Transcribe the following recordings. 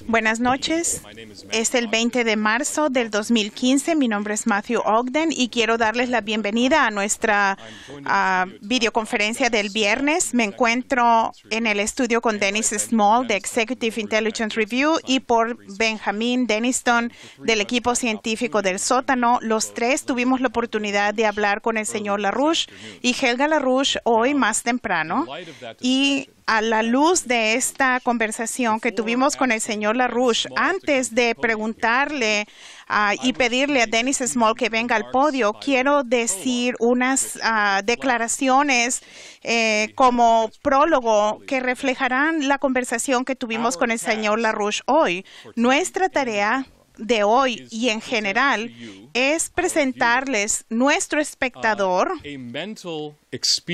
Buenas noches. Es el 20 de marzo del 2015. Mi nombre es Matthew Ogden y quiero darles la bienvenida a nuestra videoconferencia del viernes. Me encuentro en el estudio con Dennis Small de Executive Intelligence Review y por Benjamin Denniston del equipo científico del sótano. Los tres tuvimos la oportunidad de hablar con el señor LaRouche y Helga LaRouche hoy más temprano. Y a la luz de esta conversación que tuvimos con el señor LaRouche, antes de preguntarle y pedirle a Dennis Small que venga al podio, quiero decir unas declaraciones como prólogo que reflejarán la conversación que tuvimos con el señor LaRouche hoy. Nuestra tarea de hoy y en general es presentarles nuestro espectador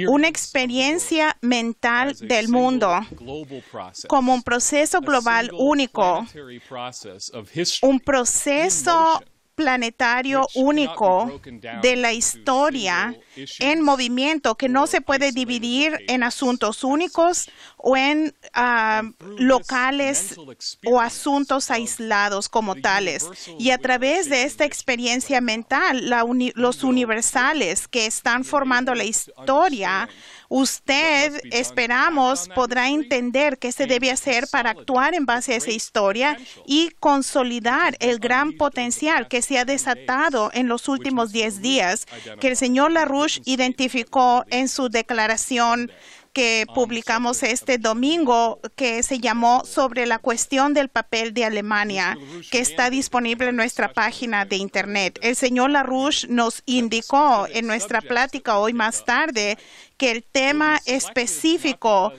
una experiencia mental del mundo como un proceso global único, un proceso planetario único de la historia en movimiento que no se puede dividir en asuntos únicos o en locales o asuntos aislados como tales. Y a través de esta experiencia mental, los universales que están formando la historia, usted, esperamos, podrá entender qué se debe hacer para actuar en base a esa historia y consolidar el gran potencial que se ha desatado en los últimos 10 días, que el señor LaRouche identificó en su declaración que publicamos este domingo, que se llamó Sobre la cuestión del papel de Alemania, que está disponible en nuestra página de Internet. El señor LaRouche nos indicó en nuestra plática hoy más tarde que el tema específico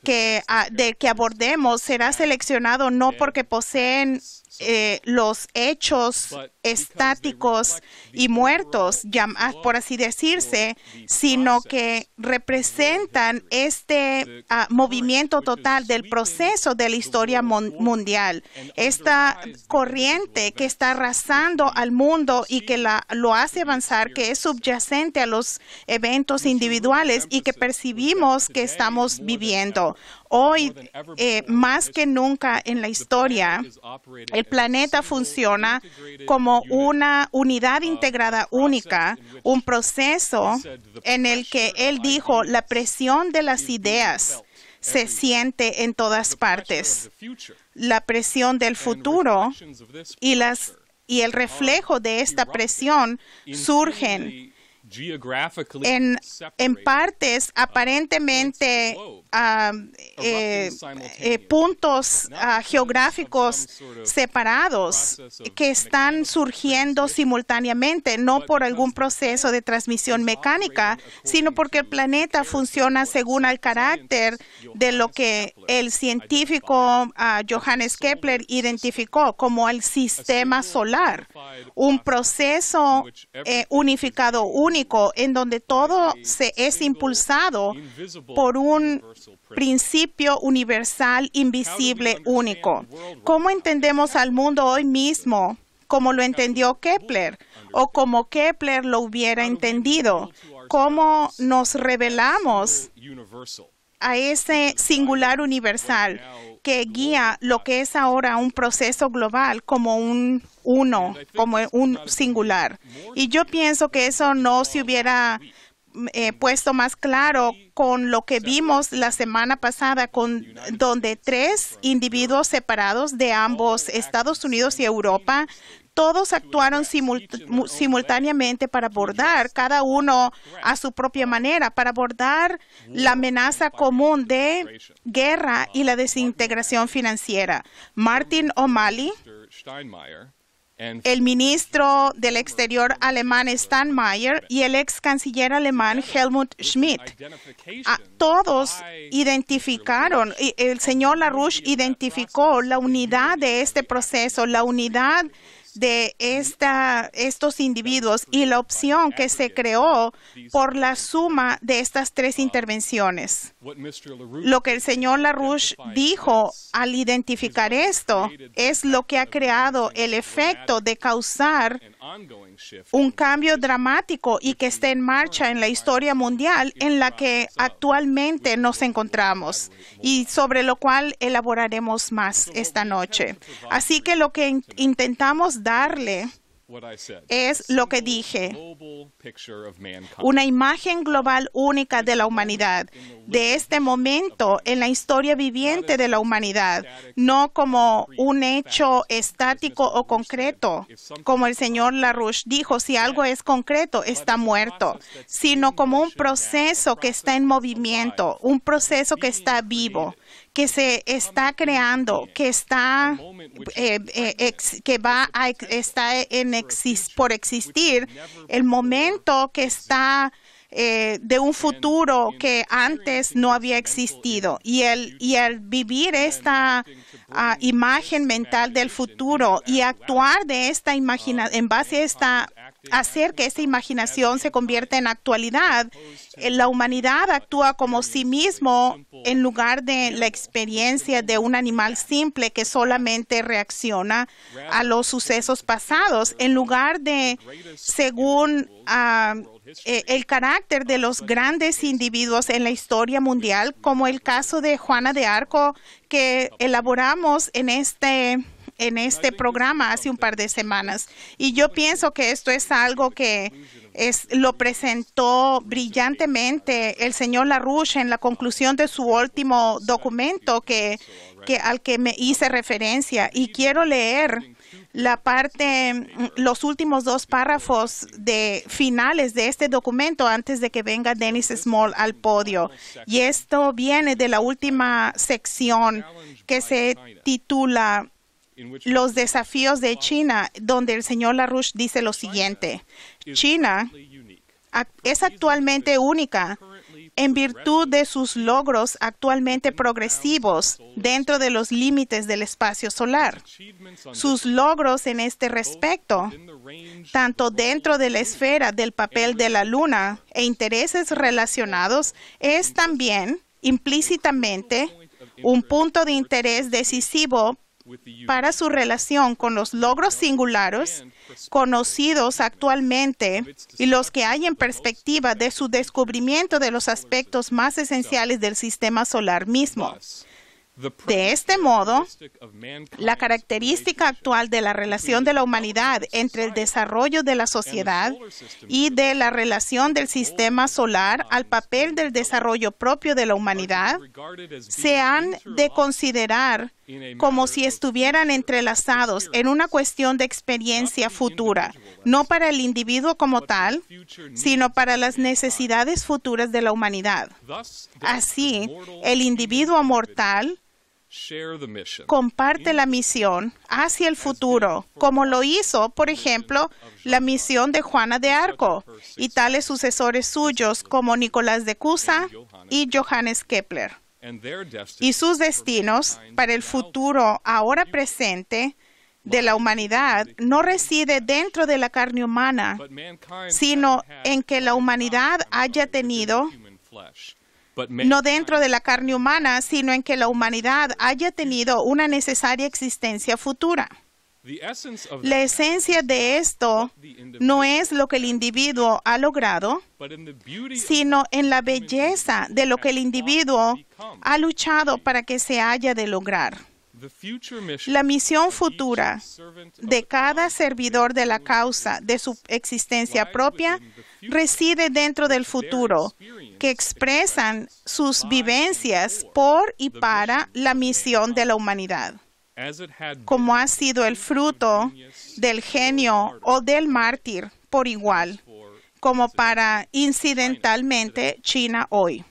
del que abordemos será seleccionado no porque poseen los hechos estáticos y muertos, por así decirse, sino que representan este movimiento total del proceso de la historia mundial. Esta corriente que está arrasando al mundo y que lo hace avanzar, que es subyacente a los eventos individuales y que percibimos que estamos viviendo. Hoy, más que nunca en la historia, el planeta funciona como una unidad integrada única, un proceso en el que él dijo la presión de las ideas se siente en todas partes. La presión del futuro y el reflejo de esta presión surgen en partes aparentemente puntos geográficos separados que están surgiendo simultáneamente, no por algún proceso de transmisión mecánica, sino porque el planeta funciona según el carácter de lo que el científico Johannes Kepler identificó como el sistema solar, un proceso unificado único en donde todo es impulsado por un principio universal invisible único. ¿Cómo entendemos al mundo hoy mismo? ¿Cómo lo entendió Kepler? ¿O como Kepler lo hubiera entendido? ¿Cómo nos revelamos a ese singular universal que guía lo que es ahora un proceso global como un como un singular? Y yo pienso que eso no se hubiera puesto más claro con lo que vimos la semana pasada, donde 3 individuos separados de ambos Estados Unidos y Europa, todos actuaron simultáneamente para abordar, cada uno a su propia manera, para abordar la amenaza común de guerra y la desintegración financiera. Martin O'Malley, el ministro del Exterior alemán Steinmeier y el ex canciller alemán Helmut Schmidt. Todos identificaron, el señor LaRouche identificó la unidad de este proceso, la unidad de estos individuos y la opción que se creó por la suma de estas tres intervenciones. Lo que el señor LaRouche dijo al identificar esto es lo que ha creado el efecto de causar un cambio dramático y que está en marcha en la historia mundial en la que actualmente nos encontramos y sobre lo cual elaboraremos más esta noche. Así que lo que intentamos darle es lo que dije, una imagen global única de la humanidad, de este momento en la historia viviente de la humanidad, no como un hecho estático o concreto, como el señor LaRouche dijo, si algo es concreto, está muerto, sino como un proceso que está en movimiento, un proceso que está vivo, que se está creando, que está por existir, el momento que está de un futuro que antes no había existido. Y el vivir esta imagen mental del futuro y actuar de esta en base a esta, hacer que esta imaginación se convierta en actualidad, la humanidad actúa como sí mismo en lugar de la experiencia de un animal simple que solamente reacciona a los sucesos pasados, en lugar de según el carácter de los grandes individuos en la historia mundial, como el caso de Juana de Arco que elaboramos en este programa hace un par de semanas. Y yo pienso que esto es algo que lo presentó brillantemente el señor LaRouche en la conclusión de su último documento al que me hice referencia. Y quiero leer los últimos dos párrafos finales de este documento antes de que venga Dennis Small al podio. Y esto viene de la última sección que se titula Los desafíos de China, donde el señor LaRouche dice lo siguiente: China es actualmente única en virtud de sus logros actualmente progresivos dentro de los límites del espacio solar. Sus logros en este respecto, tanto dentro de la esfera del papel de la Luna e intereses relacionados, es también implícitamente un punto de interés decisivo para su relación con los logros singulares conocidos actualmente y los que hay en perspectiva de su descubrimiento de los aspectos más esenciales del sistema solar mismo. De este modo, la característica actual de la relación de la humanidad entre el desarrollo de la sociedad y de la relación del sistema solar al papel del desarrollo propio de la humanidad se han de considerar como si estuvieran entrelazados en una cuestión de experiencia futura, no para el individuo como tal, sino para las necesidades futuras de la humanidad. Así, el individuo mortal comparte la misión hacia el futuro, como lo hizo, por ejemplo, la misión de Juana de Arco y tales sucesores suyos como Nicolás de Cusa y Johannes Kepler. Y sus destinos para el futuro ahora presente de la humanidad no reside dentro de la carne humana, sino en que la humanidad haya tenido no dentro de la carne humana, sino en que la humanidad haya tenido una necesaria existencia futura. La esencia de esto no es lo que el individuo ha logrado, sino en la belleza de lo que el individuo ha luchado para que se haya de lograr. La misión futura de cada servidor de la causa de su existencia propia reside dentro del futuro, que expresan sus vivencias por y para la misión de la humanidad, como ha sido el fruto del genio o del mártir por igual, como para incidentalmente China hoy.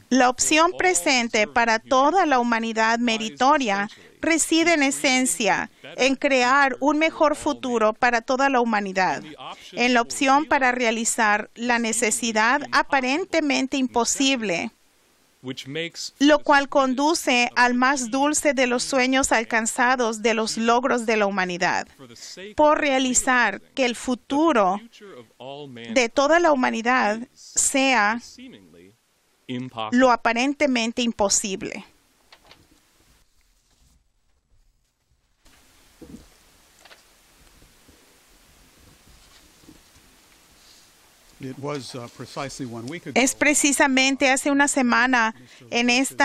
La opción presente para toda la humanidad meritoria reside en esencia en crear un mejor futuro para toda la humanidad, en la opción para realizar la necesidad aparentemente imposible lo cual conduce al más dulce de los sueños alcanzados de los logros de la humanidad, por realizar que el futuro de toda la humanidad sea lo aparentemente imposible. Es precisamente hace una semana en este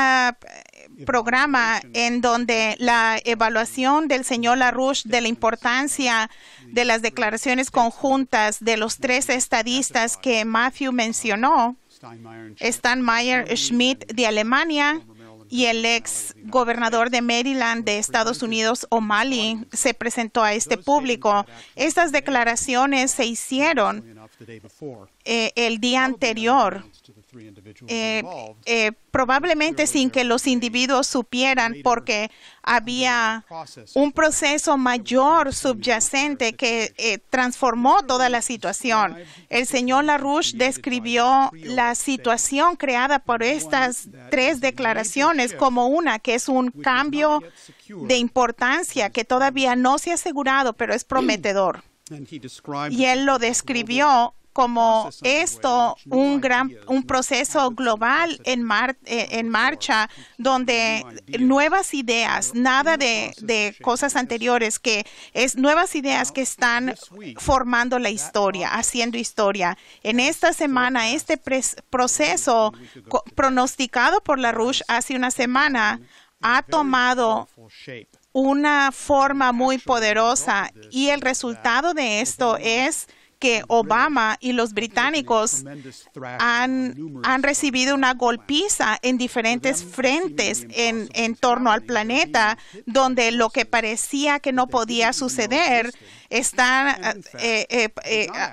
programa en donde la evaluación del señor LaRouche de la importancia de las declaraciones conjuntas de los tres estadistas que Matthew mencionó, Steinmeier Schmidt de Alemania y el ex gobernador de Maryland de Estados Unidos, O'Malley, se presentó a este público. Estas declaraciones se hicieron el día anterior, probablemente sin que los individuos supieran, porque había un proceso mayor subyacente que transformó toda la situación. El señor LaRouche describió la situación creada por estas tres declaraciones como una que es un cambio de importancia que todavía no se ha asegurado, pero es prometedor. Y él lo describió como un proceso global en marcha, donde nuevas ideas, nada de cosas anteriores, que es nuevas ideas que están formando la historia, haciendo historia. En esta semana, este proceso pronosticado por LaRouche hace una semana ha tomado una forma muy poderosa, y el resultado de esto es que Obama y los británicos han recibido una golpiza en diferentes frentes en torno al planeta, donde lo que parecía que no podía suceder está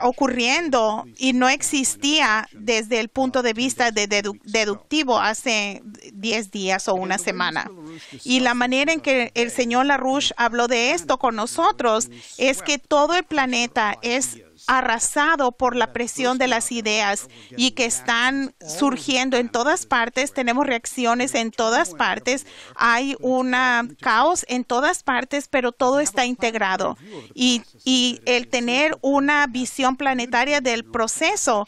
ocurriendo y no existía desde el punto de vista deductivo hace 10 días o una semana. Y la manera en que el señor LaRouche habló de esto con nosotros es que todo el planeta es arrasado por la presión de las ideas y que están surgiendo en todas partes. Tenemos reacciones en todas partes. Hay un caos en todas partes, pero todo está integrado. Y el tener una visión planetaria del proceso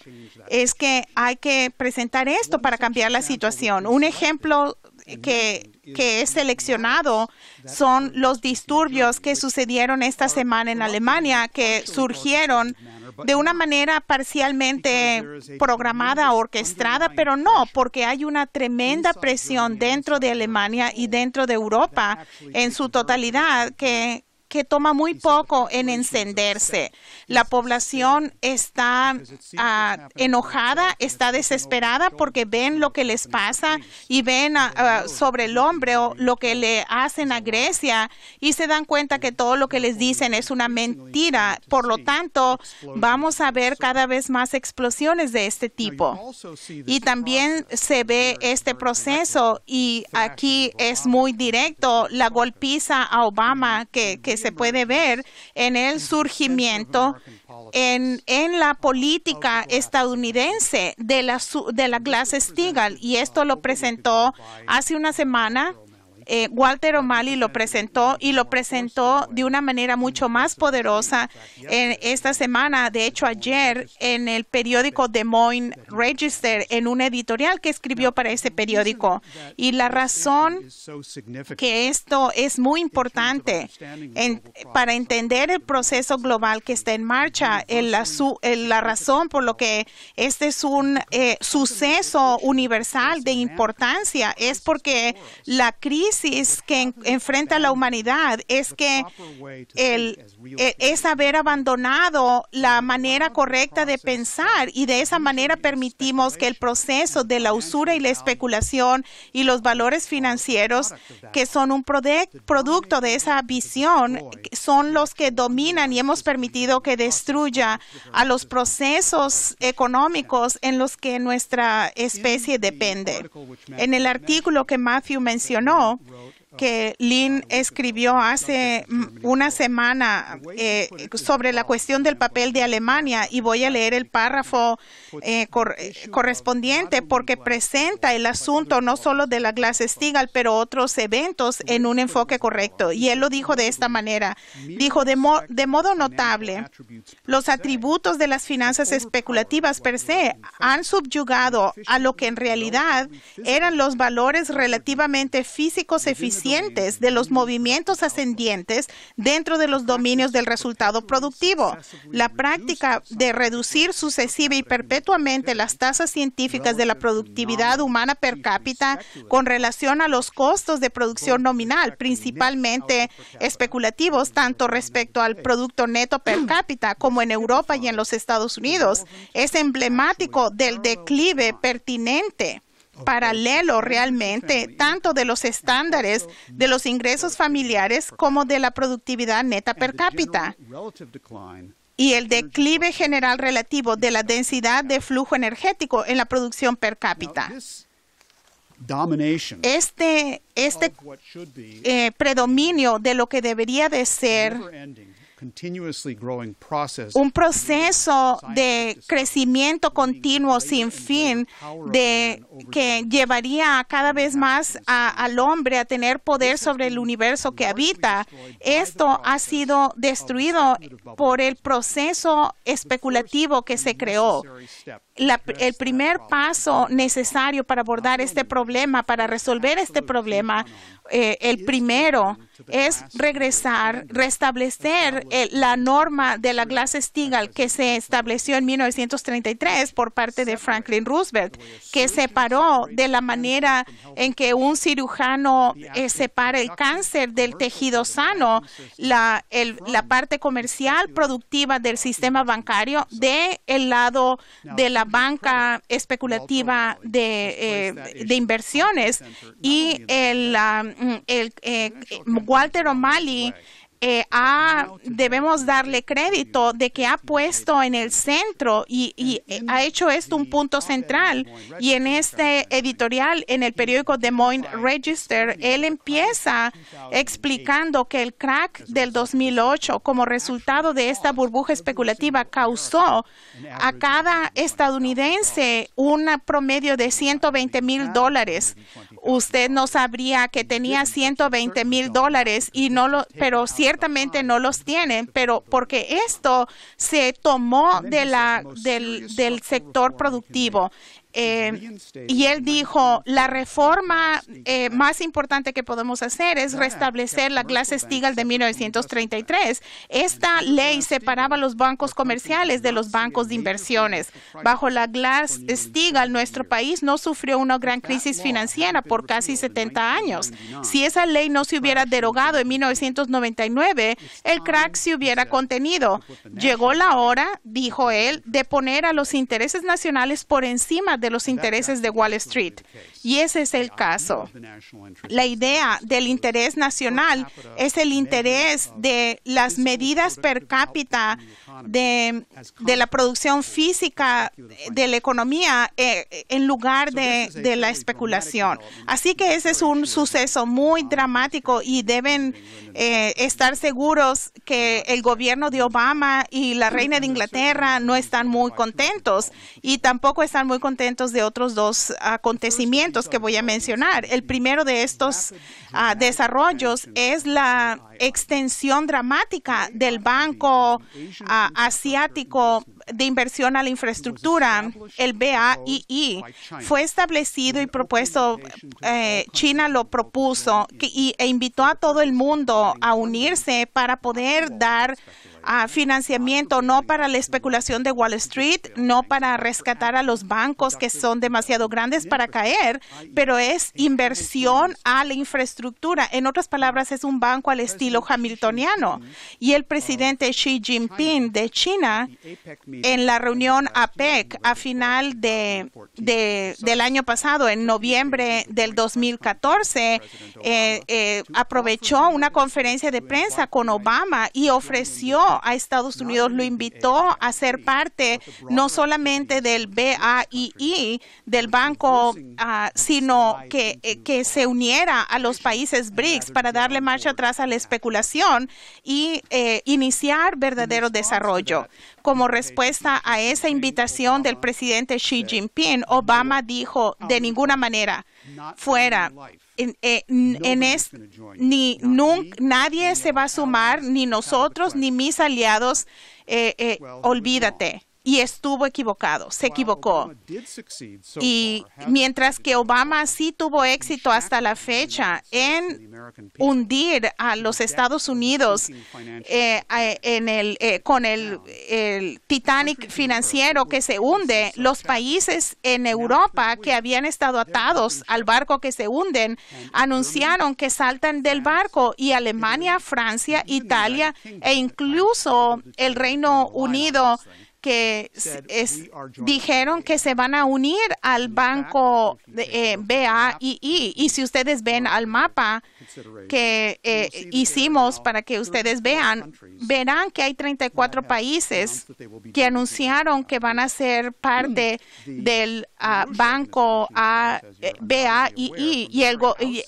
es que hay que presentar esto para cambiar la situación. Un ejemplo que he seleccionado son los disturbios que sucedieron esta semana en Alemania, que surgieron de una manera parcialmente programada, orquestada, pero no, porque hay una tremenda presión dentro de Alemania y dentro de Europa en su totalidad que toma muy poco en encenderse. La población está enojada, está desesperada porque ven lo que les pasa y ven sobre el hombro lo que le hacen a Grecia y se dan cuenta que todo lo que les dicen es una mentira. Por lo tanto, vamos a ver cada vez más explosiones de este tipo. Y también se ve este proceso, y aquí es muy directo, la golpiza a Obama que se puede ver en el surgimiento en la política estadounidense de la Glass-Steagall, y esto lo presentó hace una semana. Walter O'Malley lo presentó de una manera mucho más poderosa esta semana. De hecho, ayer en el periódico Des Moines Register, en un editorial que escribió para ese periódico. Y la razón que esto es muy importante para entender el proceso global que está en marcha, la razón por lo que este es un suceso universal de importancia, es porque la crisis que enfrenta la humanidad es que es haber abandonado la manera correcta de pensar, y de esa manera permitimos que el proceso de la usura y la especulación y los valores financieros, que son un producto de esa visión, son los que dominan, y hemos permitido que destruya a los procesos económicos en los que nuestra especie depende. En el artículo que Matthew mencionó, que Lynn escribió hace una semana sobre la cuestión del papel de Alemania, y voy a leer el párrafo correspondiente porque presenta el asunto no solo de la Glass-Steagall, pero otros eventos en un enfoque correcto. Y él lo dijo de esta manera. Dijo, de modo notable, los atributos de las finanzas especulativas per se han subyugado a lo que en realidad eran los valores relativamente físicos eficientes de los movimientos ascendientes dentro de los dominios del resultado productivo. La práctica de reducir sucesiva y perpetuamente las tasas científicas de la productividad humana per cápita con relación a los costos de producción nominal, principalmente especulativos, tanto respecto al producto neto per cápita como en Europa y en los Estados Unidos, es emblemático del declive pertinente, paralelo realmente, tanto de los estándares de los ingresos familiares como de la productividad neta per cápita, y el declive general relativo de la densidad de flujo energético en la producción per cápita. Predominio de lo que debería de ser un proceso de crecimiento continuo sin fin que llevaría cada vez más al hombre a tener poder sobre el universo que habita. Esto ha sido destruido por el proceso especulativo que se creó. El primer paso necesario para abordar este problema, para resolver este problema, el primero es restablecer la norma de la Glass-Steagall que se estableció en 1933 por parte de Franklin Roosevelt, que separó de la manera en que un cirujano separa el cáncer del tejido sano, la parte comercial productiva del sistema bancario del lado de la banca especulativa de inversiones. Y Walter O'Malley debemos darle crédito de que ha puesto en el centro y ha hecho esto un punto central. Y en este editorial en el periódico Des Moines Register, él empieza explicando que el crack del 2008 como resultado de esta burbuja especulativa causó a cada estadounidense un promedio de $120,000. Usted no sabría que tenía $120,000 pero ciertamente no los tienen, pero porque esto se tomó del sector productivo. Y él dijo, la reforma más importante que podemos hacer es restablecer la Glass-Steagall de 1933. Esta ley separaba los bancos comerciales de los bancos de inversiones. Bajo la Glass-Steagall, nuestro país no sufrió una gran crisis financiera por casi 70 años. Si esa ley no se hubiera derogado en 1999, el crack se hubiera contenido. Llegó la hora, dijo él, de poner a los intereses nacionales por encima de los intereses de Wall Street. Y ese es el caso. La idea del interés nacional es el interés de las medidas per cápita de la producción física de la economía en lugar de la especulación. Así que ese es un suceso muy dramático y deben estar seguros que el gobierno de Obama y la reina de Inglaterra no están muy contentos y tampoco están muy contentos de otros dos acontecimientos que voy a mencionar. El primero de estos desarrollos es la extensión dramática del Banco Asiático de Inversión a la Infraestructura, el BAII. Fue establecido y propuesto, China lo propuso e invitó a todo el mundo a unirse para poder dar financiamiento no para la especulación de Wall Street, no para rescatar a los bancos que son demasiado grandes para caer, pero es inversión a la infraestructura. En otras palabras, es un banco al estilo hamiltoniano. Y el presidente Xi Jinping de China, en la reunión APEC a final del año pasado, en noviembre del 2014, aprovechó una conferencia de prensa con Obama y ofreció invitó a Estados Unidos, lo invitó a ser parte no solamente del BAII, del banco, sino que se uniera a los países BRICS para darle marcha atrás a la especulación y iniciar verdadero desarrollo. Como respuesta a esa invitación del presidente Xi Jinping, Obama dijo: de ninguna manera, fuera. Nadie se va a sumar, ni nosotros, ni mis aliados. Olvídate. Y estuvo equivocado, se equivocó. Y mientras que Obama sí tuvo éxito hasta la fecha en hundir a los Estados Unidos con el Titanic financiero que se hunde, los países en Europa que habían estado atados al barco que se hunden anunciaron que saltan del barco, y Alemania, Francia, Italia e incluso el Reino Unido dijeron que se van a unir al banco BAII. Y si ustedes ven al mapa que hicimos para que ustedes vean, verán que hay 34 países que anunciaron que van a ser parte del banco BAII. Y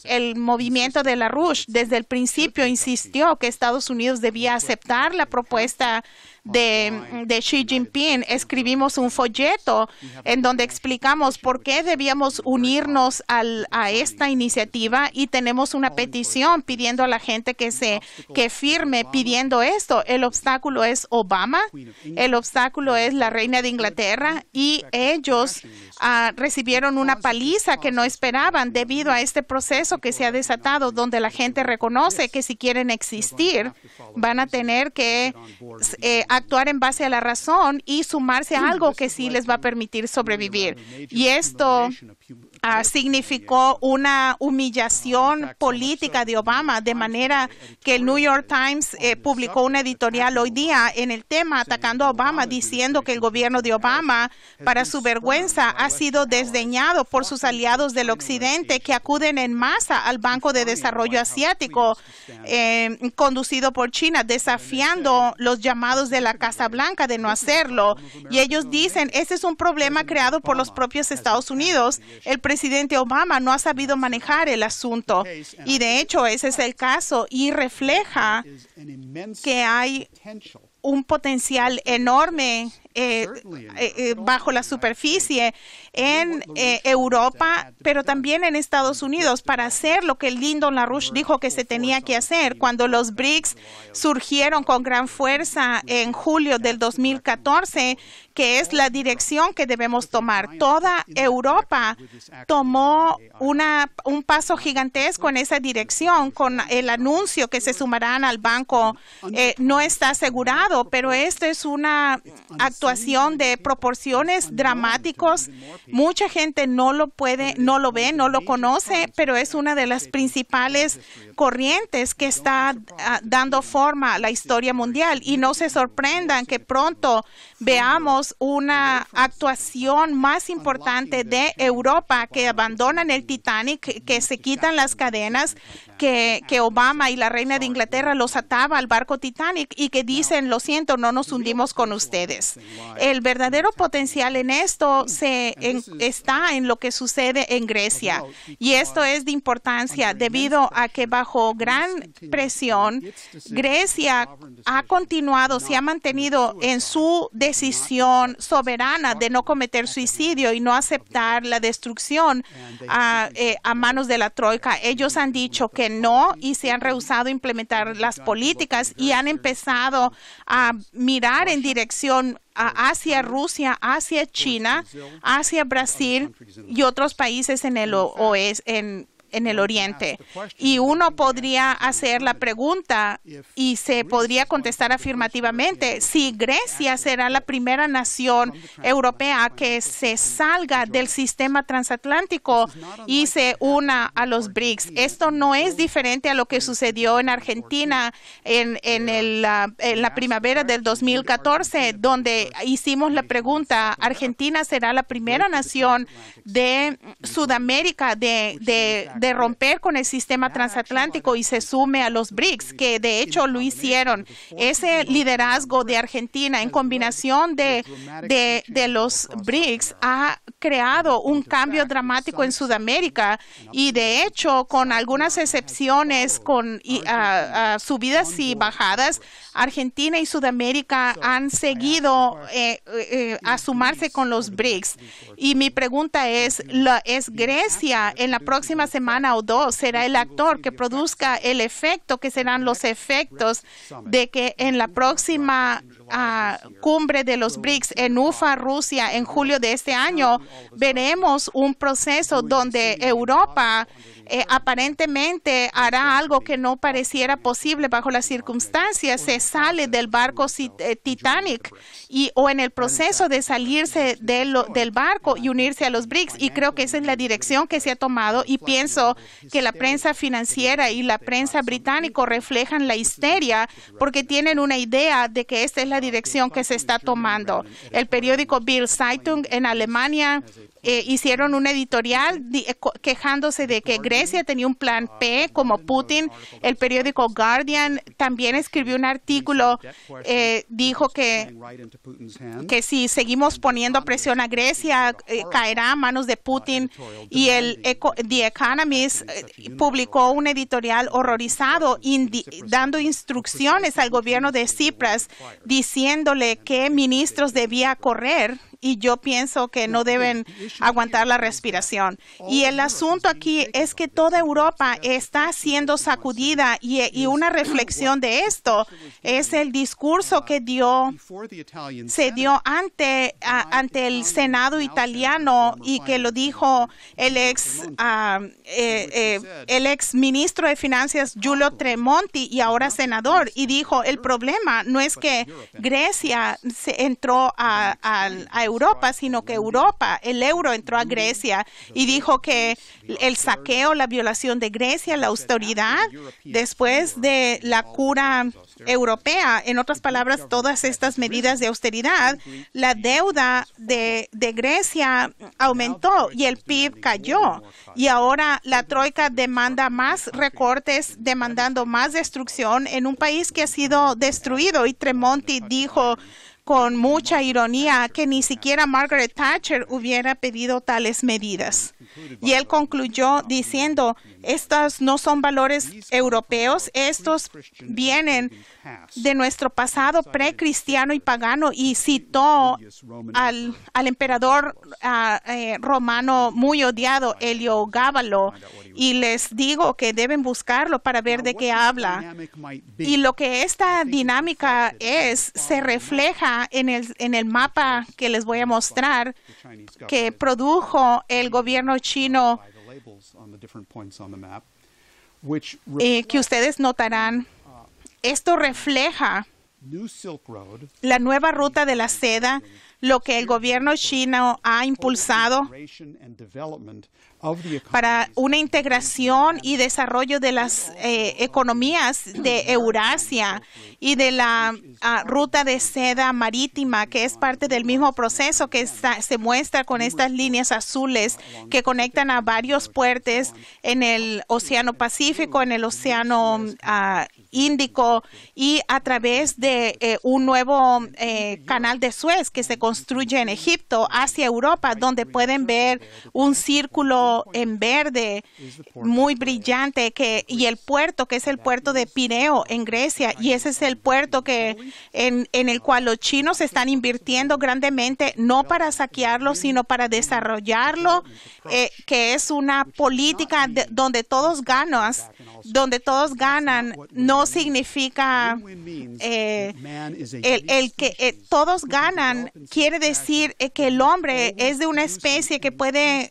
el movimiento de LaRouche desde el principio insistió que Estados Unidos debía aceptar la propuesta de Xi Jinping. Escribimos un folleto en donde explicamos por qué debíamos unirnos a esta iniciativa, y tenemos una petición pidiendo a la gente que firme pidiendo esto. El obstáculo es Obama, el obstáculo es la reina de Inglaterra, y ellos recibieron una paliza que no esperaban debido a este proceso que se ha desatado, donde la gente reconoce que si quieren existir van a tener que actuar en base a la razón y sumarse a algo que sí les va a permitir sobrevivir. Y esto significó una humillación política de Obama, de manera que el New York Times publicó una editorial hoy día en el tema atacando a Obama, diciendo que el gobierno de Obama, para su vergüenza, ha sido desdeñado por sus aliados del occidente, que acuden en masa al Banco de Desarrollo Asiático conducido por China, desafiando los llamados de la Casa Blanca de no hacerlo. Y ellos dicen: este es un problema creado por los propios Estados Unidos. El presidente Obama no ha sabido manejar el asunto. Y de hecho, ese es el caso, y refleja que hay un potencial enorme bajo la superficie en Europa, pero también en Estados Unidos, para hacer lo que Lyndon LaRouche dijo que se tenía que hacer cuando los BRICS surgieron con gran fuerza en julio del 2014, que es la dirección que debemos tomar. Toda Europa tomó un paso gigantesco en esa dirección con el anuncio que se sumarán al banco. No está asegurado, pero esto es una actuación de proporciones dramáticas. Mucha gente no lo ve, no lo conoce, pero es una de las principales corrientes que está dando forma a la historia mundial. Y no se sorprendan que pronto veamos una actuación más importante de Europa, que abandonan el Titanic, que se quitan las cadenas, que Obama y la reina de Inglaterra los ataba al barco Titanic, y que dicen: lo siento, no nos hundimos con ustedes. El verdadero potencial en esto está en lo que sucede en Grecia, y esto es de importancia debido a que bajo gran presión Grecia ha continuado, se ha mantenido en su decisión soberana de no cometer suicidio y no aceptar la destrucción a manos de la troika. Ellos han dicho que no, y se han rehusado a implementar las políticas, y han empezado a mirar en dirección hacia Rusia, hacia China, hacia Brasil y otros países en el oriente. Y uno podría hacer la pregunta, y se podría contestar afirmativamente, si Grecia será la primera nación europea que se salga del sistema transatlántico y se una a los BRICS. Esto no es diferente a lo que sucedió en Argentina en la primavera del 2014, donde hicimos la pregunta: ¿Argentina será la primera nación de Sudamérica, de de romper con el sistema transatlántico y se sume a los BRICS, que de hecho lo hicieron. Ese liderazgo de Argentina en combinación de los BRICS ha creado un cambio dramático en Sudamérica y de hecho, con algunas excepciones, con subidas y bajadas, Argentina y Sudamérica han seguido a sumarse con los BRICS. Y mi pregunta ¿es Grecia en la próxima semana o dos será el actor que produzca el efecto, que serán los efectos de que en la próxima cumbre de los BRICS en Ufa, Rusia, en julio de este año, veremos un proceso donde Europa aparentemente hará algo que no pareciera posible bajo las circunstancias, se sale del barco Titanic o en el proceso de salirse del barco y unirse a los BRICS, y creo que esa es la dirección que se ha tomado, y pienso que la prensa financiera y la prensa británica reflejan la histeria porque tienen una idea de que esta es la dirección que se está tomando. El periódico Bild Zeitung en Alemania hicieron un editorial quejándose de que Grecia tenía un plan P como Putin. El periódico Guardian también escribió un artículo, dijo que si seguimos poniendo presión a Grecia, caerá a manos de Putin. Y el The Economist publicó un editorial horrorizado dando instrucciones al gobierno de Tsipras, diciéndole qué ministros debía correr. Y yo pienso que no deben aguantar la respiración. Y el asunto aquí es que toda Europa está siendo sacudida y una reflexión de esto es el discurso que se dio ante el Senado italiano y que lo dijo el ex ministro de Finanzas Giulio Tremonti y ahora senador, y dijo el problema no es que Grecia entró a Europa, sino que el euro entró a Grecia, y dijo que el saqueo, la violación de Grecia, la austeridad después de la cura europea, en otras palabras, todas estas medidas de austeridad, la deuda de Grecia aumentó y el PIB cayó. Y ahora la troika demanda más recortes, demandando más destrucción en un país que ha sido destruido. Y Tremonti dijo con mucha ironía que ni siquiera Margaret Thatcher hubiera pedido tales medidas. Y él concluyó diciendo, estos no son valores europeos, estos vienen de nuestro pasado precristiano y pagano, y citó al emperador romano muy odiado, Heliogábalo, y les digo que deben buscarlo para ver de qué habla. Y lo que esta dinámica se refleja en el mapa que les voy a mostrar, que produjo el gobierno chino, que ustedes notarán. Esto refleja la nueva ruta de la seda, lo que el gobierno chino ha impulsado para una integración y desarrollo de las economías de Eurasia y de la ruta de seda marítima, que es parte del mismo proceso que se muestra con estas líneas azules que conectan a varios puertos en el Océano Pacífico, en el Océano Índico, y a través de un nuevo canal de Suez que se construye en Egipto hacia Europa, donde pueden ver un círculo en verde muy brillante y el puerto, que es el puerto de Pireo en Grecia, y ese es el puerto en el cual los chinos están invirtiendo grandemente, no para saquearlo, sino para desarrollarlo, que es una política donde todos ganan, no significa el que todos ganan, quiere decir que el hombre es de una especie que puede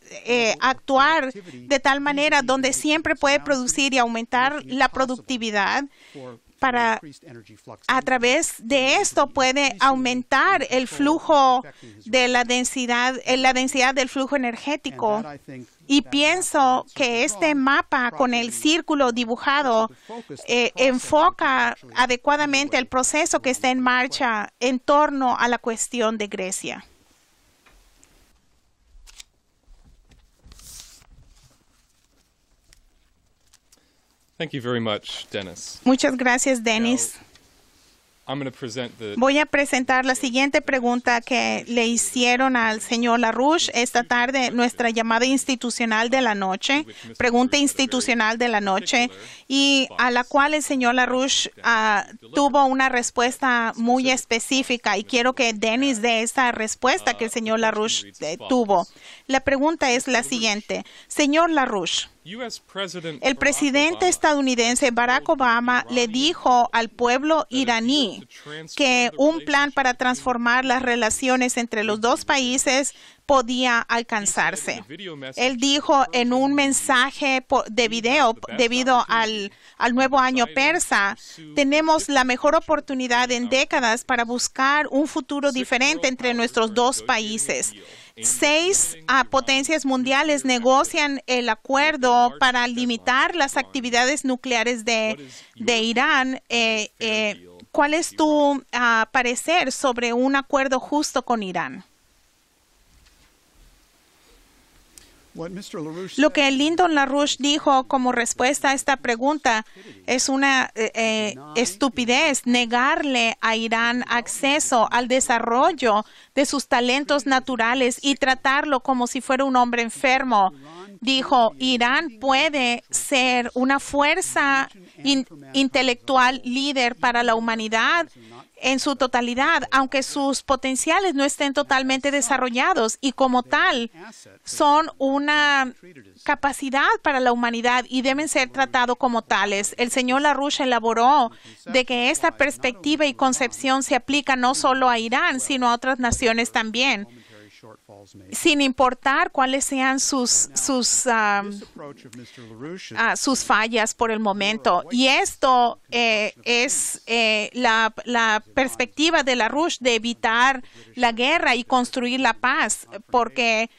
actuar de tal manera donde siempre puede producir y aumentar la productividad. A través de esto puede aumentar el flujo de la densidad del flujo energético. Y pienso que este mapa con el círculo dibujado enfoca adecuadamente el proceso que está en marcha en torno a la cuestión de Grecia. Thank you very much, Dennis. Muchas gracias, Dennis. Voy a presentar la siguiente pregunta que le hicieron al señor LaRouche esta tarde, nuestra llamada institucional de la noche, pregunta institucional de la noche, y a la cual el señor LaRouche tuvo una respuesta muy específica, y quiero que Dennis dé esa respuesta que el señor LaRouche tuvo. La pregunta es la siguiente. Señor LaRouche, el presidente estadounidense Barack Obama le dijo al pueblo iraní que un plan para transformar las relaciones entre los dos países podía alcanzarse. Él dijo en un mensaje de video, debido al nuevo año persa, tenemos la mejor oportunidad en décadas para buscar un futuro diferente entre nuestros dos países. 6 potencias mundiales negocian el acuerdo para limitar las actividades nucleares de Irán. ¿Cuál es tu parecer sobre un acuerdo justo con Irán? Lo que Lyndon LaRouche dijo como respuesta a esta pregunta es una estupidez, negarle a Irán acceso al desarrollo de sus talentos naturales y tratarlo como si fuera un hombre enfermo. Dijo, Irán puede ser una fuerza intelectual líder para la humanidad en su totalidad, aunque sus potenciales no estén totalmente desarrollados, y como tal son una capacidad para la humanidad y deben ser tratados como tales. El señor LaRouche elaboró de que esta perspectiva y concepción se aplica no solo a Irán, sino a otras naciones también, sin importar cuáles sean sus fallas por el momento. Y esto es la perspectiva de LaRouche de evitar la guerra y construir la paz, porque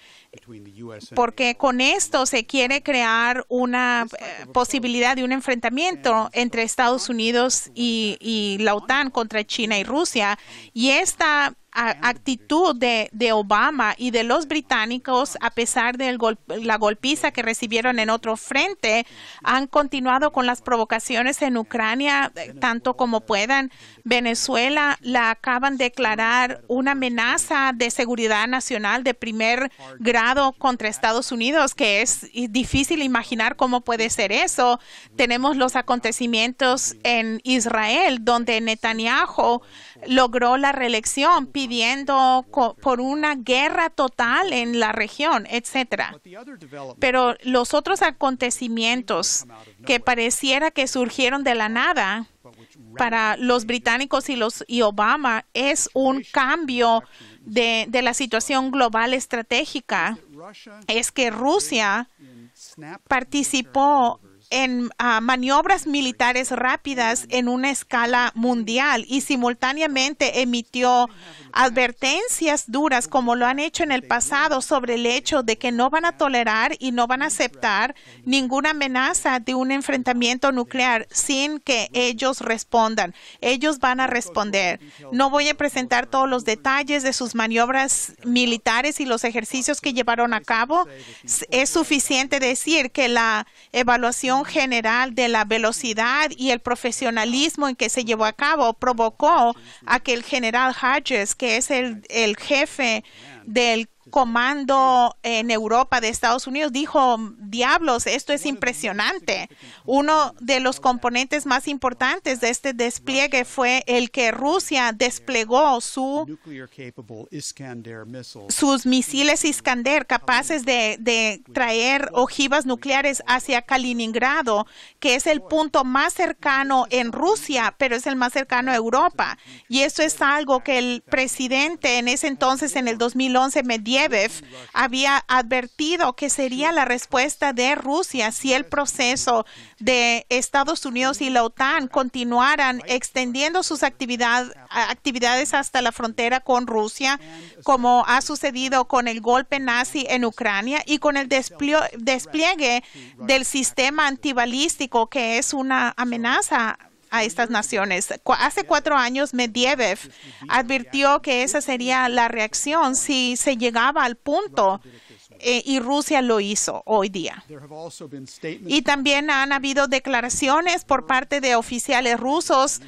con esto se quiere crear una posibilidad de un enfrentamiento entre Estados Unidos y la OTAN contra China y Rusia. Y esta actitud de Obama y de los británicos, a pesar de la golpiza que recibieron en otro frente, han continuado con las provocaciones en Ucrania tanto como puedan. Venezuela la acaban de declarar una amenaza de seguridad nacional de primer grado contra Estados Unidos, que es difícil imaginar cómo puede ser eso. Tenemos los acontecimientos en Israel, donde Netanyahu logró la reelección pidiendo por una guerra total en la región, etcétera. Pero los otros acontecimientos que pareciera que surgieron de la nada para los británicos y Obama es un cambio de la situación global estratégica. Es que Rusia participó en maniobras militares rápidas en una escala mundial y simultáneamente emitió advertencias duras, como lo han hecho en el pasado, sobre el hecho de que no van a tolerar y no van a aceptar ninguna amenaza de un enfrentamiento nuclear sin que ellos respondan. Ellos van a responder. No voy a presentar todos los detalles de sus maniobras militares y los ejercicios que llevaron a cabo. Es suficiente decir que la evaluación general de la velocidad y el profesionalismo en que se llevó a cabo provocó a que el general Hodges, que es el jefe del comando en Europa de Estados Unidos, dijo, diablos, esto es impresionante. Uno de los componentes más importantes de este despliegue fue el que Rusia desplegó sus misiles Iskander capaces de traer ojivas nucleares hacia Kaliningrado, que es el punto más cercano en Rusia, pero es el más cercano a Europa. Y esto es algo que el presidente en ese entonces, en el 2011, Medvedev, había advertido que sería la respuesta de Rusia si el proceso de Estados Unidos y la OTAN continuaran extendiendo sus actividades hasta la frontera con Rusia, como ha sucedido con el golpe nazi en Ucrania y con el despliegue del sistema antibalístico, que es una amenaza a estas naciones. Hace 4 años, Medvedev advirtió que esa sería la reacción si se llegaba al punto y Rusia lo hizo hoy día. Y también han habido declaraciones por parte de oficiales rusos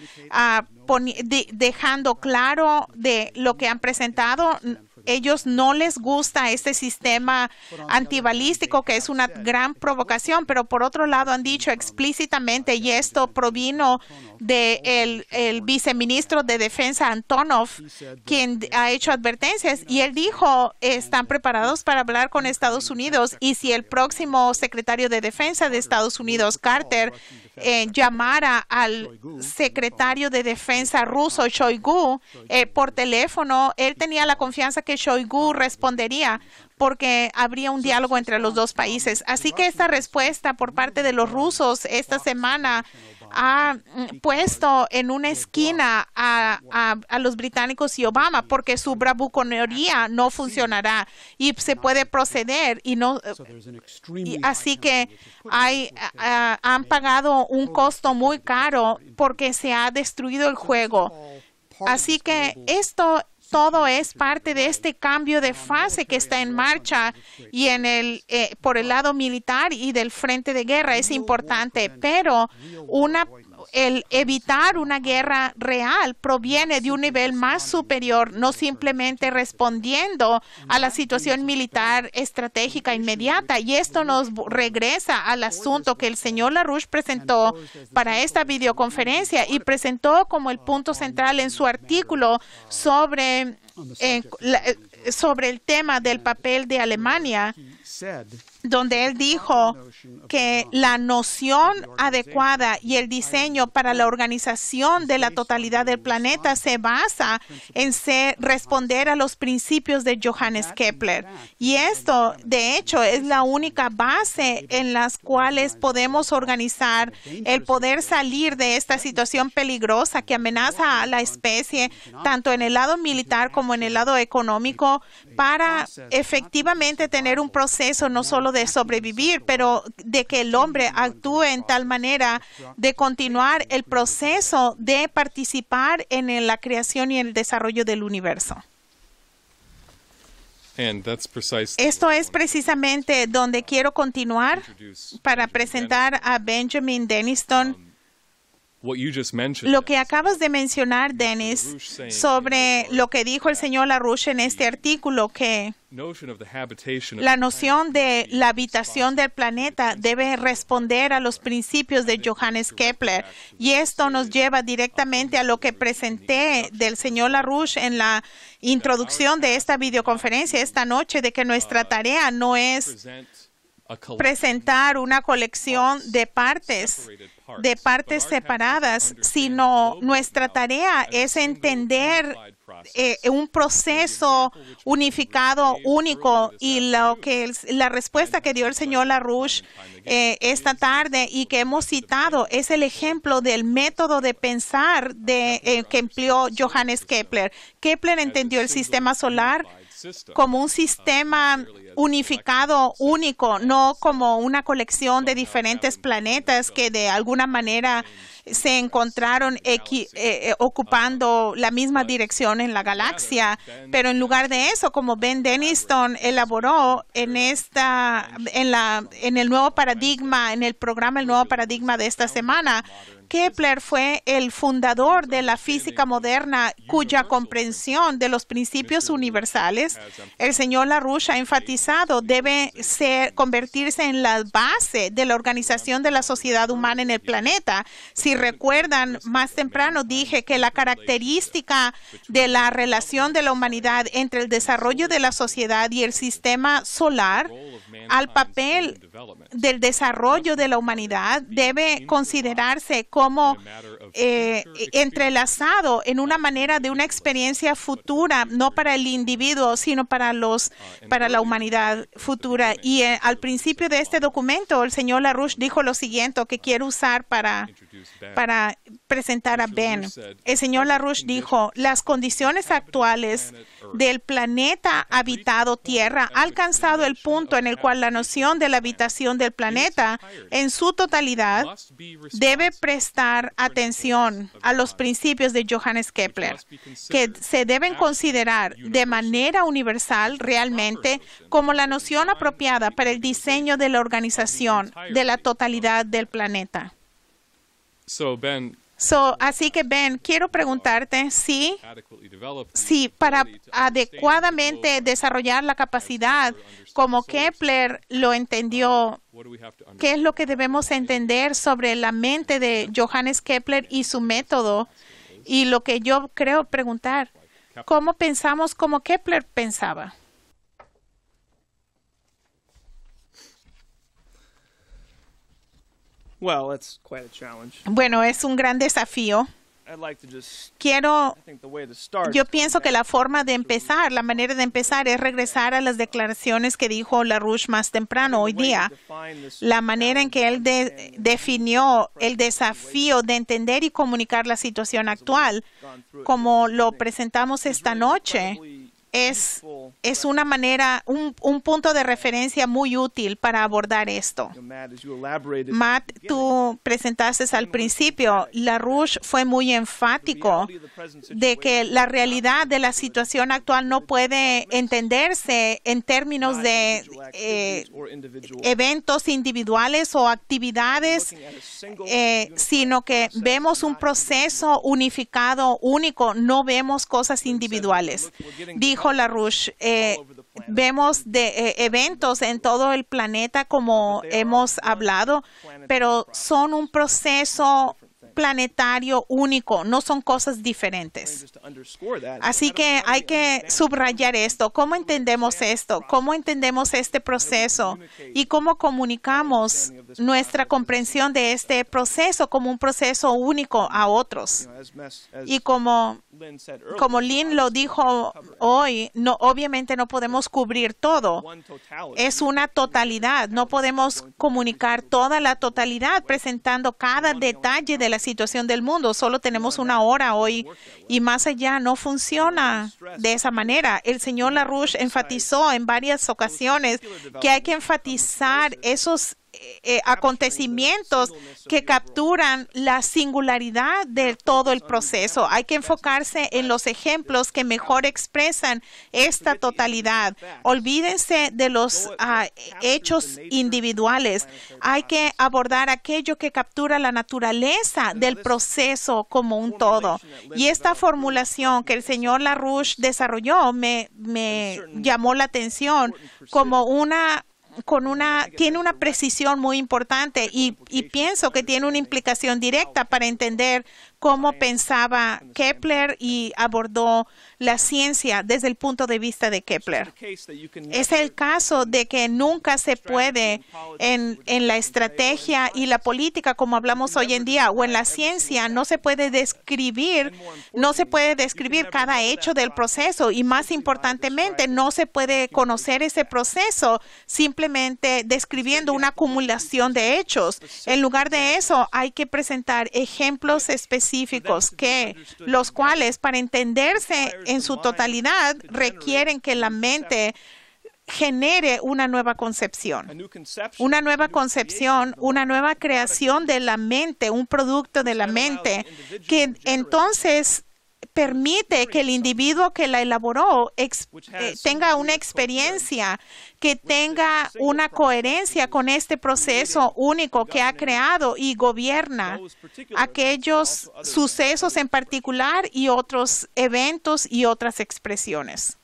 dejando claro de lo que han presentado. Ellos no les gusta este sistema antibalístico, que es una gran provocación, pero por otro lado han dicho explícitamente, y esto provino del viceministro de Defensa Antonov, quien ha hecho advertencias, y él dijo, están preparados para hablar con Estados Unidos, y si el próximo secretario de Defensa de Estados Unidos, Carter, llamara al secretario de Defensa ruso, Shoigu, por teléfono, él tenía la confianza que Shoigu respondería, porque habría un diálogo entre los dos países. Así que esta respuesta por parte de los rusos esta semana ha puesto en una esquina a los británicos y Obama, porque su bravuconería no funcionará y se puede proceder así que han pagado un costo muy caro porque se ha destruido el juego. Así que todo es parte de este cambio de fase que está en marcha, y por el lado militar y del frente de guerra es importante, pero el evitar una guerra real proviene de un nivel más superior, no simplemente respondiendo a la situación militar estratégica inmediata. Y esto nos regresa al asunto que el señor LaRouche presentó para esta videoconferencia y presentó como el punto central en su artículo sobre el tema del papel de Alemania, donde él dijo que la noción adecuada y el diseño para la organización de la totalidad del planeta se basa en responder a los principios de Johannes Kepler. Y esto, de hecho, es la única base en las cuales podemos organizar el poder salir de esta situación peligrosa que amenaza a la especie, tanto en el lado militar como en el lado económico, para efectivamente tener un proceso no solo de sobrevivir, pero de que el hombre actúe en tal manera de continuar el proceso de participar en la creación y el desarrollo del universo. Esto es precisamente donde quiero continuar para presentar a Benjamin Denniston. Lo que acabas de mencionar, Dennis, sobre lo que dijo el señor LaRouche en este artículo, que la noción de la habitación del planeta debe responder a los principios de Johannes Kepler. Y esto nos lleva directamente a lo que presenté del señor LaRouche en la introducción de esta videoconferencia esta noche, de que nuestra tarea no es presentar una colección de partes separadas, sino nuestra tarea es entender un proceso unificado, único, y la respuesta que dio el señor LaRouche esta tarde y que hemos citado es el ejemplo del método de pensar que empleó Johannes Kepler. Kepler entendió el sistema solar como un sistema unificado, único, no como una colección de diferentes planetas que de alguna manera se encontraron ocupando la misma dirección en la galaxia. Pero en lugar de eso, como Ben Denniston elaboró en el nuevo paradigma, en el programa El Nuevo Paradigma de esta semana, Kepler fue el fundador de la física moderna, cuya comprensión de los principios universales el señor LaRouche ha enfatizado debe convertirse en la base de la organización de la sociedad humana en el planeta. Si recuerdan, más temprano dije que la característica de la relación de la humanidad entre el desarrollo de la sociedad y el sistema solar al papel del desarrollo de la humanidad debe considerarse como entrelazado en una manera de una experiencia futura, no para el individuo, sino para la humanidad futura. Y al principio de este documento, el señor LaRouche dijo lo siguiente, que quiero usar para presentar a Ben. El señor LaRouche dijo, las condiciones actuales del planeta habitado Tierra ha alcanzado el punto en el cual la noción de la habitación del planeta en su totalidad debe prestar atención a los principios de Johannes Kepler, que se deben considerar de manera universal realmente como la noción apropiada para el diseño de la organización de la totalidad del planeta. Así que Ben, quiero preguntarte si para adecuadamente desarrollar la capacidad como Kepler lo entendió, ¿qué es lo que debemos entender sobre la mente de Johannes Kepler y su método? Y lo que yo creo preguntar, ¿cómo pensamos como Kepler pensaba? Well, it's quite a challenge. Bueno, es un gran desafío. Yo pienso que la forma de empezar, la manera de empezar es regresar a las declaraciones que dijo LaRouche más temprano hoy día. La manera en que él definió el desafío de entender y comunicar la situación actual, como lo presentamos esta noche, es una manera, un punto de referencia muy útil para abordar esto. Matt, tú presentaste al principio, LaRouche fue muy enfático de que la realidad de la situación actual no puede entenderse en términos de eventos individuales o actividades, sino que vemos un proceso unificado, único, no vemos cosas individuales. Dijo LaRouche, vemos de eventos en todo el planeta como hemos hablado, pero son un proceso planetario único, no son cosas diferentes. Así que hay que subrayar esto. ¿Cómo entendemos esto? ¿Cómo entendemos este proceso? ¿Y cómo comunicamos nuestra comprensión de este proceso como un proceso único a otros? Y como Lynn lo dijo hoy, obviamente no podemos cubrir todo. Es una totalidad. No podemos comunicar toda la totalidad presentando cada detalle de la situación del mundo. Solo tenemos una hora hoy y más allá no funciona de esa manera. El señor LaRouche enfatizó en varias ocasiones que hay que enfatizar esos acontecimientos que capturan la singularidad de todo el proceso. Hay que enfocarse en los ejemplos que mejor expresan esta totalidad. Olvídense de los hechos individuales. Hay que abordar aquello que captura la naturaleza del proceso como un todo. Y esta formulación que el señor LaRouche desarrolló me llamó la atención como tiene una precisión muy importante y pienso que tiene una implicación directa para entender cómo pensaba Kepler y abordó la ciencia desde el punto de vista de Kepler. Es el caso de que nunca se puede en la estrategia y la política, como hablamos hoy en día, o en la ciencia, no se puede describir cada hecho del proceso y más importantemente, no se puede conocer ese proceso simplemente describiendo una acumulación de hechos. En lugar de eso, hay que presentar ejemplos específicos los cuales para entenderse en su totalidad requieren que la mente genere una nueva concepción, una nueva creación de la mente, un producto de la mente que entonces permite que el individuo que la elaboró tenga una experiencia, que tenga una coherencia con este proceso único que ha creado y gobierna aquellos sucesos en particular y otros eventos y otras expresiones.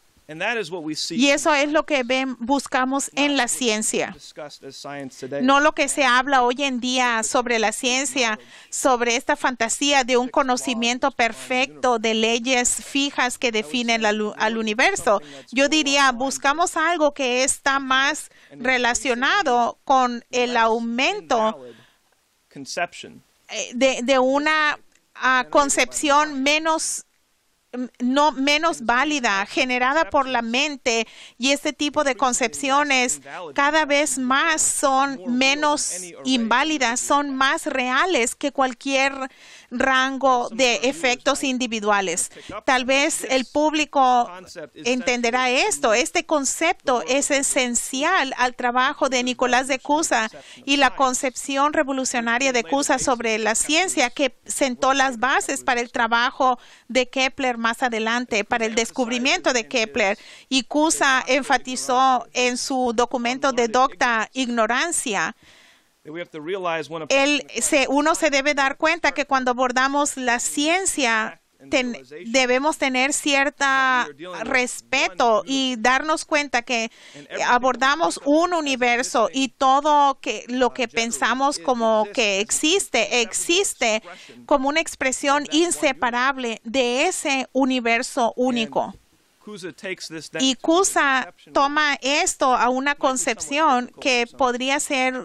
Y eso es lo que buscamos en la ciencia. No lo que se habla hoy en día sobre la ciencia, sobre esta fantasía de un conocimiento perfecto de leyes fijas que definen al universo. Yo diría, buscamos algo que está más relacionado con el aumento de una concepción menos válida, generada por la mente, y este tipo de concepciones cada vez más son menos inválidas, son más reales que cualquier rango de efectos individuales. Tal vez el público entenderá esto. Este concepto es esencial al trabajo de Nicolás de Cusa y la concepción revolucionaria de Cusa sobre la ciencia, que sentó las bases para el trabajo de Kepler más adelante, para el descubrimiento de Kepler. Y Cusa enfatizó en su documento de Docta Ignorancia. Uno se debe dar cuenta que cuando abordamos la ciencia debemos tener cierto respeto y darnos cuenta que abordamos un universo y todo lo que pensamos como que existe como una expresión inseparable de ese universo único. Y Cusa toma esto a una concepción que podría ser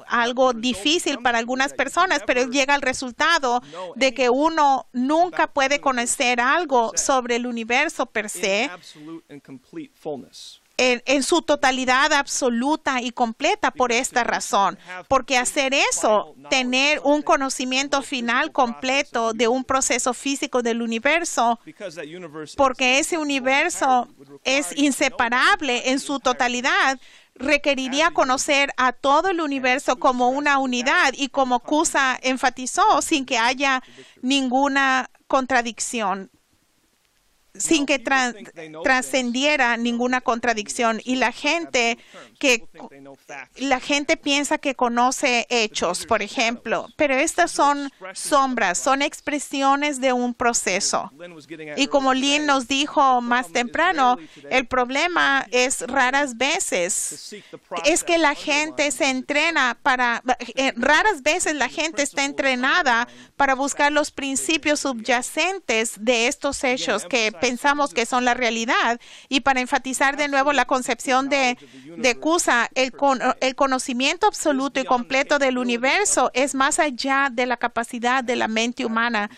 algo difícil para algunas personas, pero llega al resultado de que uno nunca puede conocer algo sobre el universo per se en su totalidad absoluta y completa por esta razón. Porque hacer eso, tener un conocimiento final completo de un proceso físico del universo, porque ese universo es inseparable en su totalidad, requeriría conocer a todo el universo como una unidad y como Cusa enfatizó, sin que haya ninguna contradicción, sin que trascendiera ninguna contradicción. Y la gente piensa que conoce hechos, por ejemplo, pero estas son sombras, son expresiones de un proceso. Y como Lynn nos dijo más temprano, el problema es raras veces es que la gente se entrena raras veces la gente está entrenada para buscar los principios subyacentes de estos hechos que pensamos que son la realidad. Y para enfatizar de nuevo la concepción de Cusa, el conocimiento absoluto y completo del universo es más allá de la capacidad de la mente humana,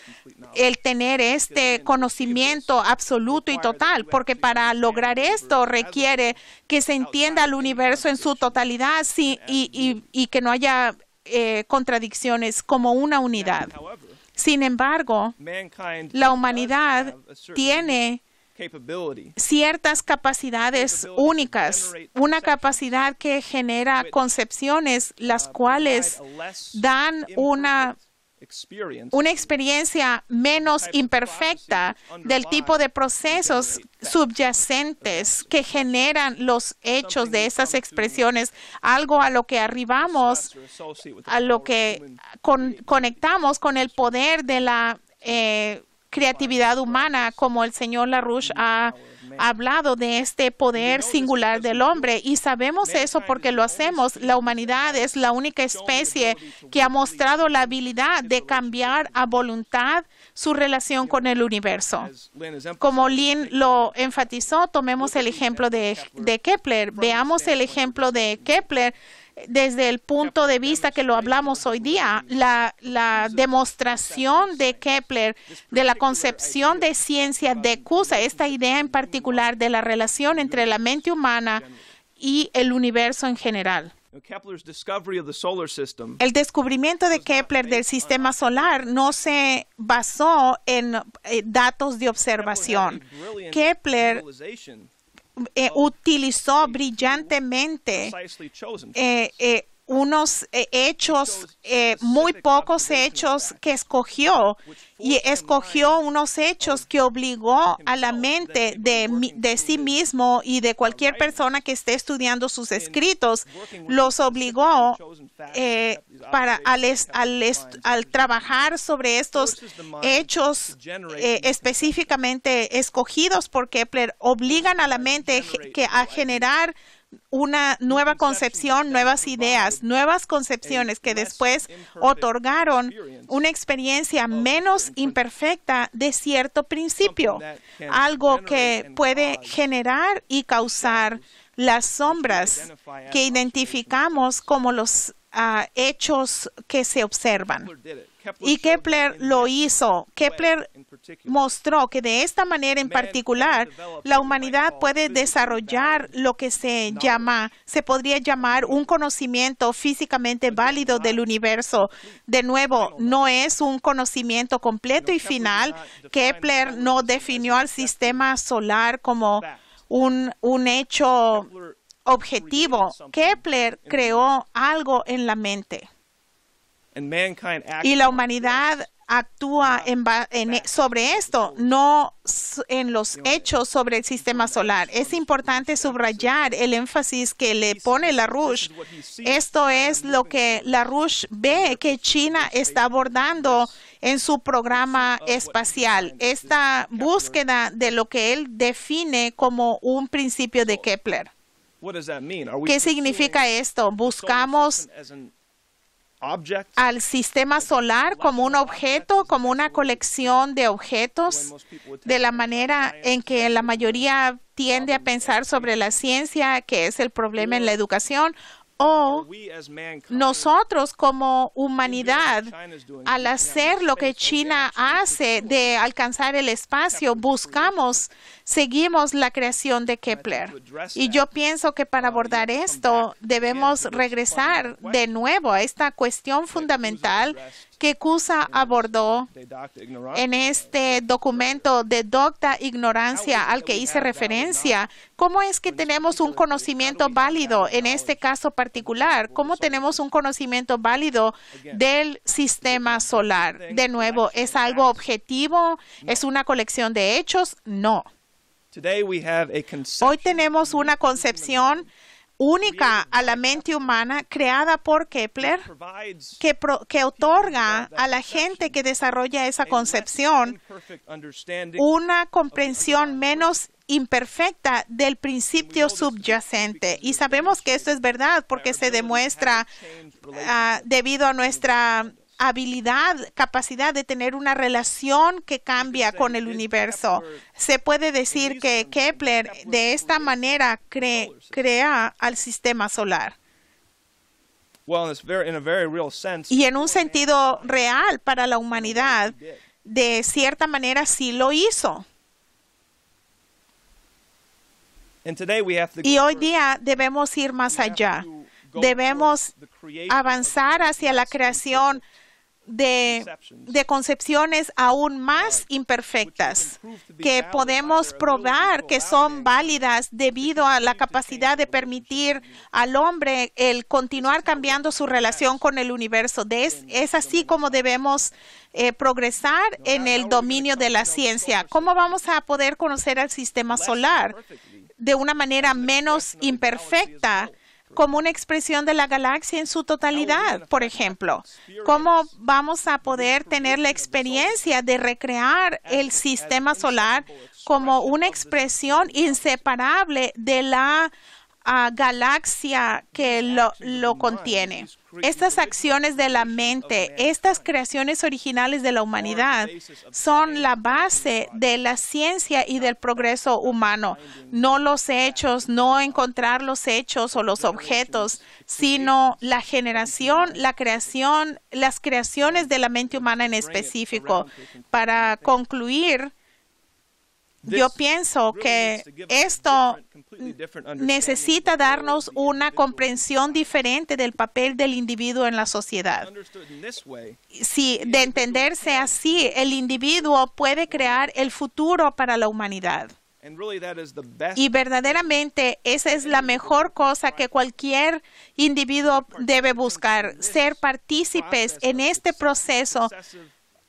el tener este conocimiento absoluto y total, porque para lograr esto requiere que se entienda el universo en su totalidad y que no haya contradicciones como una unidad. Sin embargo, la humanidad tiene ciertas capacidades únicas, una capacidad que genera concepciones las cuales dan una experiencia menos imperfecta del tipo de procesos subyacentes que generan los hechos de esas expresiones, algo a lo que arribamos, a lo que conectamos con el poder de la creatividad humana, como el señor LaRouche ha hablado de este poder singular del hombre, y sabemos eso porque lo hacemos. La humanidad es la única especie que ha mostrado la habilidad de cambiar a voluntad su relación con el universo. Como Lynn lo enfatizó, tomemos el ejemplo de Kepler. Veamos el ejemplo de Kepler desde el punto de vista que lo hablamos hoy día. La demostración de Kepler de la concepción de ciencia de Cusa, esta idea en particular de la relación entre la mente humana y el universo en general. El descubrimiento de Kepler del sistema solar no se basó en datos de observación. Kepler utilizó brillantemente unos hechos, muy pocos hechos que escogió, y escogió unos hechos que obligó a la mente de sí mismo y de cualquier persona que esté estudiando sus escritos, los obligó al trabajar sobre estos hechos específicamente escogidos por Kepler, obligan a la mente a generar una nueva concepción, nuevas ideas, nuevas concepciones que después otorgaron una experiencia menos imperfecta de cierto principio, algo que puede generar y causar las sombras que identificamos como los hechos que se observan. Y Kepler lo hizo. Kepler mostró que de esta manera en particular, la humanidad puede desarrollar lo que se podría llamar un conocimiento físicamente válido del universo. De nuevo, no es un conocimiento completo y final. Kepler no definió al sistema solar como un hecho objetivo. Kepler creó algo en la mente. Y la humanidad actúa sobre esto, no en los hechos sobre el sistema solar. Es importante subrayar el énfasis que le pone LaRouche. Esto es lo que LaRouche ve que China está abordando en su programa espacial, esta búsqueda de lo que él define como un principio de Kepler. ¿Qué significa esto? ¿Buscamos al sistema solar como un objeto, como una colección de objetos, de la manera en que la mayoría tiende a pensar sobre la ciencia, que es el problema en la educación? ¿O nosotros como humanidad, al hacer lo que China hace de alcanzar el espacio, seguimos la creación de Kepler? Y yo pienso que para abordar esto debemos regresar de nuevo a esta cuestión fundamental que Cusa abordó en este documento de docta ignorancia al que hice referencia. ¿Cómo es que tenemos un conocimiento válido en este caso particular? ¿Cómo tenemos un conocimiento válido del sistema solar? De nuevo, ¿es algo objetivo? ¿Es una colección de hechos? No. Hoy tenemos una concepción única a la mente humana creada por Kepler que otorga a la gente que desarrolla esa concepción una comprensión menos imperfecta del principio subyacente. Y sabemos que esto es verdad porque se demuestra debido a nuestra capacidad de tener una relación que cambia con el universo. Se puede decir que Kepler de esta manera crea al sistema solar. Y en un sentido real para la humanidad, de cierta manera sí lo hizo. Y hoy día debemos ir más allá. Debemos avanzar hacia la creación de concepciones aún más imperfectas, que podemos probar que son válidas debido a la capacidad de permitir al hombre el continuar cambiando su relación con el universo. Es así como debemos progresar en el dominio de la ciencia. ¿Cómo vamos a poder conocer al sistema solar de una manera menos imperfecta, como una expresión de la galaxia en su totalidad, por ejemplo? ¿Cómo vamos a poder tener la experiencia de recrear el sistema solar como una expresión inseparable de la galaxia que lo contiene? Estas acciones de la mente, estas creaciones originales de la humanidad, son la base de la ciencia y del progreso humano. No los hechos, no encontrar los hechos o los objetos, sino la generación, la creación, las creaciones de la mente humana en específico. Para concluir, yo pienso que esto necesita darnos una comprensión diferente del papel del individuo en la sociedad. Si de entenderse así, el individuo puede crear el futuro para la humanidad. Y verdaderamente esa es la mejor cosa que cualquier individuo debe buscar, ser partícipes en este proceso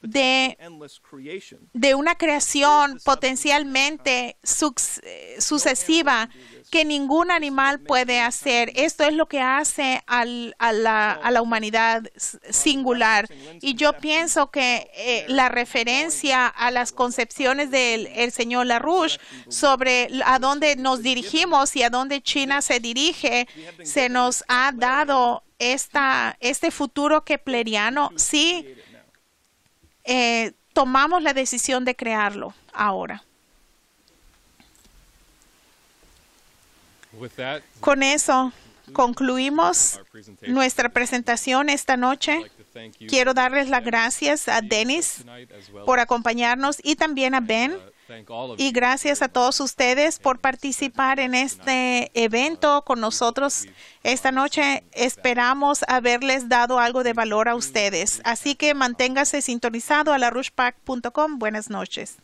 de una creación potencialmente sucesiva que ningún animal puede hacer. Esto es lo que hace a la humanidad singular. Y yo pienso que la referencia a las concepciones del señor LaRouche sobre a dónde nos dirigimos y a dónde China se dirige, se nos ha dado este futuro kepleriano. Sí, tomamos la decisión de crearlo ahora. Con eso concluimos nuestra presentación esta noche. Quiero darles las gracias a Dennis por acompañarnos y también a Ben. Y gracias a todos ustedes por participar en este evento con nosotros esta noche. Esperamos haberles dado algo de valor a ustedes. Así que manténgase sintonizado a larushpac.com. Buenas noches.